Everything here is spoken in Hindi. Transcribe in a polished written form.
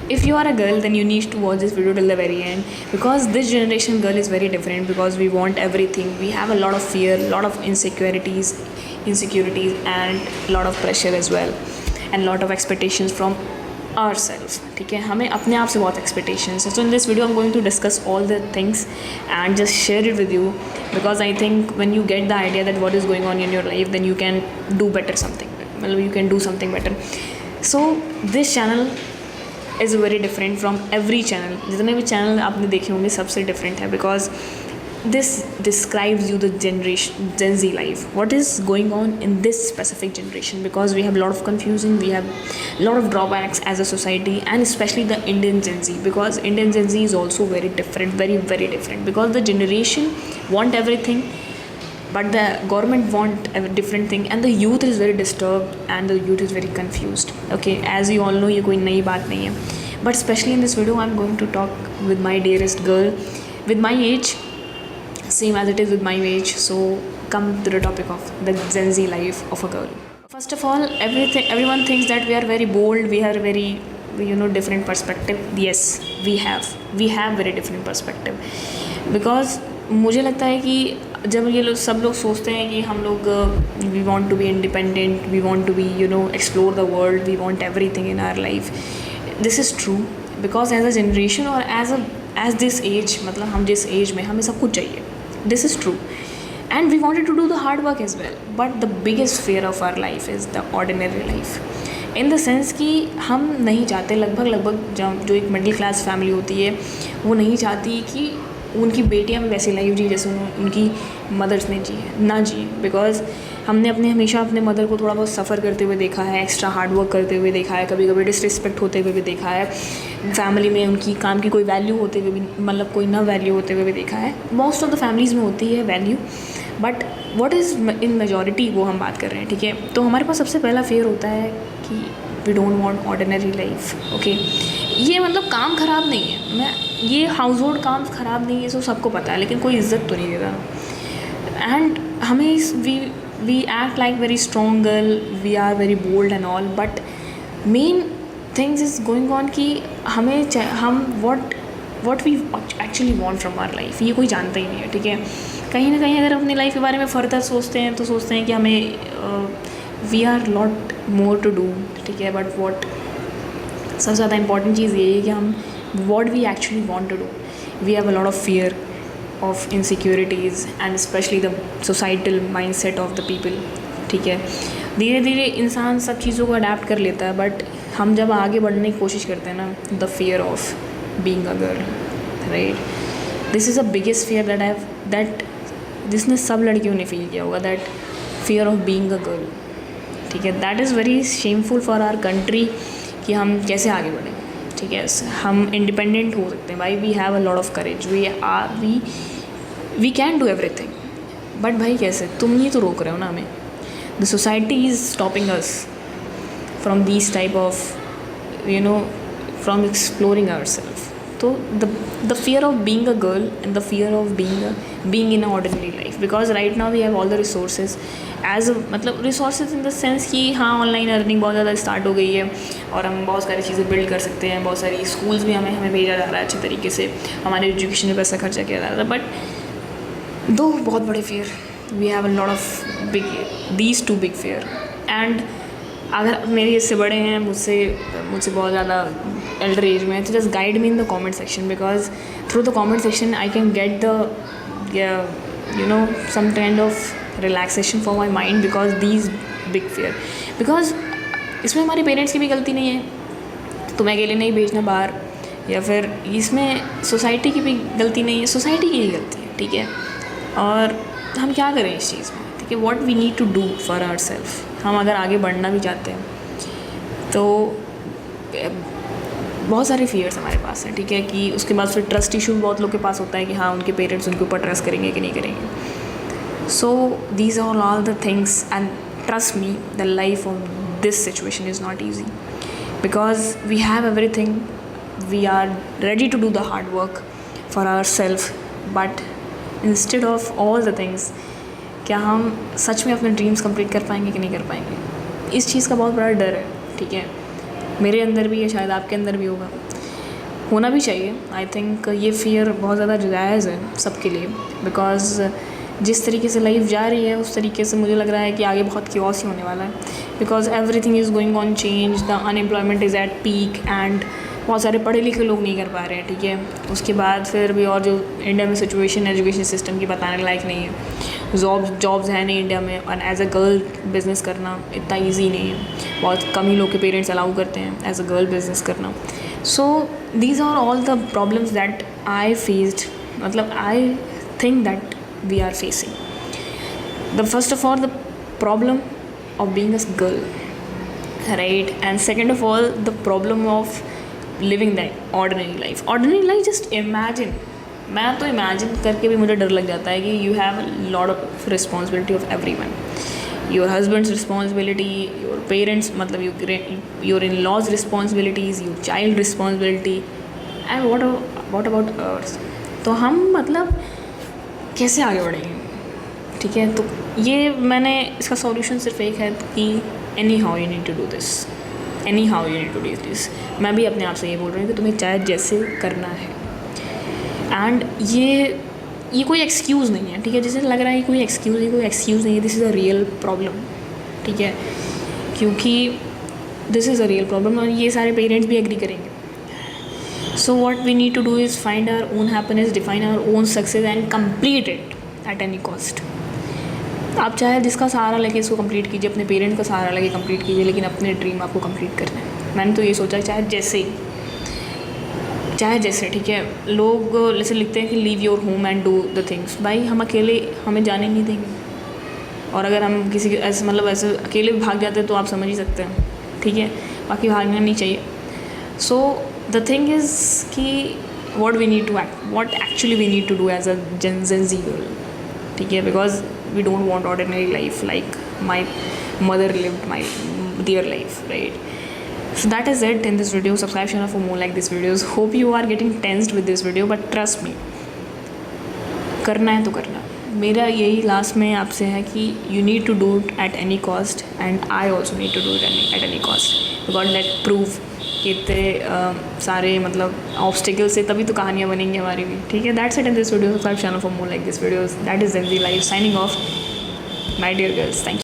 if you are a girl, then you need to watch this video till the very end, because this generation girl is very different, because we want everything. We have a lot of fear, a lot of insecurities and a lot of pressure as well, and a lot of expectations from ourselves. ठीक है, हमें अपने आप से बहुत expectations है. So in this video I'm going to discuss all the things and just share it with you, because I think when you get the idea that what is going on in your life, then you can do better something. Well, you can do something better. So this channel is very different from every channel. जितने भी channel आपने देखे होंगे सबसे different है, because this describes you the generation Gen Z life, what is going on in this specific generation, because we have a lot of confusion, we have a lot of drawbacks as a society, and especially the Indian Gen Z, because Indian Gen Z is also very different, very very different, because the generation want everything but the government want a different thing, and the youth is very disturbed and the youth is very confused. Okay, as you all know, ये कोई नई बात नहीं है, but especially in this video I'm going to talk with my dearest girl with my age, same as it is with my age. So come to the topic of the Gen Z life of a girl. First of all, everyone thinks that we are very bold, we are very, different perspective. Yes, we have very different perspective, because मुझे लगता है कि जब ये लोग सब लोग सोचते हैं कि हम लोग we want to be independent, we want to be explore the world, we want everything in our life. This is true, because as a generation और एज दिस एज, मतलब हम जिस एज में हमें सब कुछ चाहिए. This is true, and we wanted to do the hard work as well, but the biggest fear of our life is the ordinary life, in the sense कि हम नहीं चाहते, लगभग जो एक मिडिल क्लास फैमिली होती है वो नहीं चाहती कि उनकी बेटियां भी वैसी लाइफ जी जैसे उनकी मदर्स ने जी है, ना जी. बिकॉज हमने हमेशा अपने मदर को थोड़ा बहुत सफ़र करते हुए देखा है, एक्स्ट्रा हार्ड वर्क करते हुए देखा है, कभी कभी डिसरिस्पेक्ट होते हुए भी देखा है, फैमिली में उनकी काम की कोई वैल्यू होते हुए भी, मतलब कोई ना वैल्यू होते हुए भी देखा है. मोस्ट ऑफ द फैमिलीज़ में होती है value, but what is in majority वो हम बात कर रहे हैं. ठीक है, तो हमारे पास सबसे पहला फेयर होता है कि we don't want ordinary life. Okay, ये मतलब काम ख़राब नहीं है, ये हाउस होल्ड काम ख़राब नहीं है, सो सबको पता है, लेकिन कोई इज्जत तो नहीं देता. एंड हमें we act like very strong girl, we are very bold and all, but main things is going on कि हम what we actually want from our life, ये कोई जानता ही नहीं है. ठीक है, कहीं ना कहीं अगर अपनी लाइफ के बारे में फर्दर सोचते हैं तो सोचते हैं कि हमें we are lot more to do. ठीक है, बट वॉट सबसे ज़्यादा इंपॉर्टेंट चीज़ ये है कि हम what we actually want to do. We have a lot of fear of insecurities and especially the societal mindset of the people. ठीक है, धीरे धीरे इंसान सब चीज़ों को अडेप्ट कर लेता है, बट हम जब आगे बढ़ने की कोशिश करते हैं ना, the fear of being a girl, right, this is the biggest fear that जिसने सब लड़कियों ने फील किया होगा, that fear of being a girl. ठीक है, that is very shameful for our country कि हम कैसे आगे बढ़ें. ठीक है, हम इंडिपेंडेंट हो सकते हैं भाई, we have a lot of courage, we can do everything, but भाई कैसे, तुम ही तो रोक रहे हो ना हमें. The society is stopping us from these type of from exploring ourselves. तो the fear of being a girl and the fear of being in a ordinary life, because right now we have all the resources, मतलब रिसोर्सेज इन द सेंस कि हाँ, ऑनलाइन अर्निंग बहुत ज़्यादा स्टार्ट हो गई है और हम बहुत सारी चीज़ें बिल्ड कर सकते हैं. बहुत सारी स्कूल्स भी हमें भेजा जा रहा है अच्छे तरीके से, हमारे एजुकेशन में पैसा खर्चा किया जा रहा है. बट दो बहुत बड़े fear, we have a lot of these two big fear. And अगर मेरे इससे बड़े हैं, मुझसे बहुत ज़्यादा एल्डर एज में, तो just guide me in the comment section, because through the comment section I can get the some kind of relaxation for my mind, because these big fear, because इसमें हमारे पेरेंट्स की भी गलती नहीं है, तुम्हें अकेले नहीं भेजना बाहर, या फिर इसमें सोसाइटी की भी गलती नहीं है, सोसाइटी की ही गलती है. ठीक है, और हम क्या करें इस चीज़ में. ठीक है, what we need to do for our self. हम अगर आगे बढ़ना भी चाहते हैं तो बहुत सारे फियर्स हमारे पास हैं. ठीक है, कि उसके बाद फिर ट्रस्ट इशू बहुत लोग के पास होता है कि हाँ, उनके पेरेंट्स उनके ऊपर ट्रस्ट करेंगे कि नहीं करेंगे. So these are all the things, and trust me, the life of this situation is not easy, because we have everything, we are ready to do the hard work for our self, but instead of all the things, क्या हम सच में अपने ड्रीम्स कंप्लीट कर पाएंगे कि नहीं कर पाएंगे, इस चीज़ का बहुत बड़ा डर है. ठीक है, मेरे अंदर भी है, शायद आपके अंदर भी होगा. होना भी चाहिए। आई थिंक ये फियर बहुत ज़्यादा जायज़ है सबके लिए, बिकॉज़ जिस तरीके से लाइफ जा रही है उस तरीके से मुझे लग रहा है कि आगे बहुत क्योस ही होने वाला है, because everything is going on change, the unemployment is at peak and बहुत सारे पढ़े लिखे लोग नहीं कर पा रहे हैं, ठीक है। उसके बाद फिर भी और जो इंडिया में सिचुएशन एजुकेशन सिस्टम की बताने लायक नहीं है, जॉब्स हैं नहीं इंडिया में, और एज अ गर्ल बिज़नेस करना इतना ईजी नहीं है, बहुत कम ही लोग के पेरेंट्स अलाउ करते हैं एज अ गर्ल बिज़नेस करना। So these are all the problems that I faced, मतलब I think that we are facing. The first of all, the problem of being a girl, right? And second of all, the problem of living that ordinary life. Just imagine, मैं तो imagine करके भी मुझे डर लग जाता है कि you have a lot of responsibility of everyone, your husband's responsibility, your parents मतलब your in-laws responsibilities, your child responsibility, and what about ours? तो हम मतलब कैसे आगे बढ़ेंगे, ठीक है। तो ये मैंने इसका सॉल्यूशन सिर्फ एक है कि anyhow you need to do this, anyhow you need to do this. मैं भी अपने आप से ये बोल रही हूँ कि तुम्हें चाहे जैसे करना है, एंड ये कोई एक्सक्यूज़ नहीं है, ठीक है। जैसे लग रहा है कोई एक्सक्यूज़ नहीं है, this is a real problem, ठीक है, क्योंकि this is a real problem और ये सारे पेरेंट्स भी एग्री करेंगे। So what we need to do is find our own happiness, define our own success and complete it at any cost. आप चाहे जिसका सहारा लेके इसको कंप्लीट कीजिए, अपने पेरेंट का सहारा लेके कंप्लीट कीजिए, लेकिन अपने ड्रीम आपको कंप्लीट करना है। मैंने तो ये सोचा चाहे जैसे ठीक है। लोग जैसे लिखते हैं कि leave your home and do the things, भाई हम अकेले हमें जाने नहीं देंगे, और अगर हम किसी के ऐसे अकेले भाग जाते हैं तो आप समझ ही सकते हैं, ठीक है। बाकी भागना नहीं चाहिए। सो the thing is कि what actually we need to do as a Gen Z girl, ठीक है, because we don't want ordinary life like my mother lived my dear life, right? So that is it in this video. Subscribe channel for more like these videos. Hope you are getting tensed with this video, but trust me, करना है तो करना। मेरा यही लास्ट में आपसे है कि you need to do it at any cost, and I also need to do it at any cost, because let prove कितने सारे मतलब ऑब्स्टिकल से तभी तो कहानियाँ बनेंगी हमारी भी, ठीक है। That's it in this video. Subscribe channel for more like this videos. That is ज़िंदगी life signing off, my dear girls. Thank you.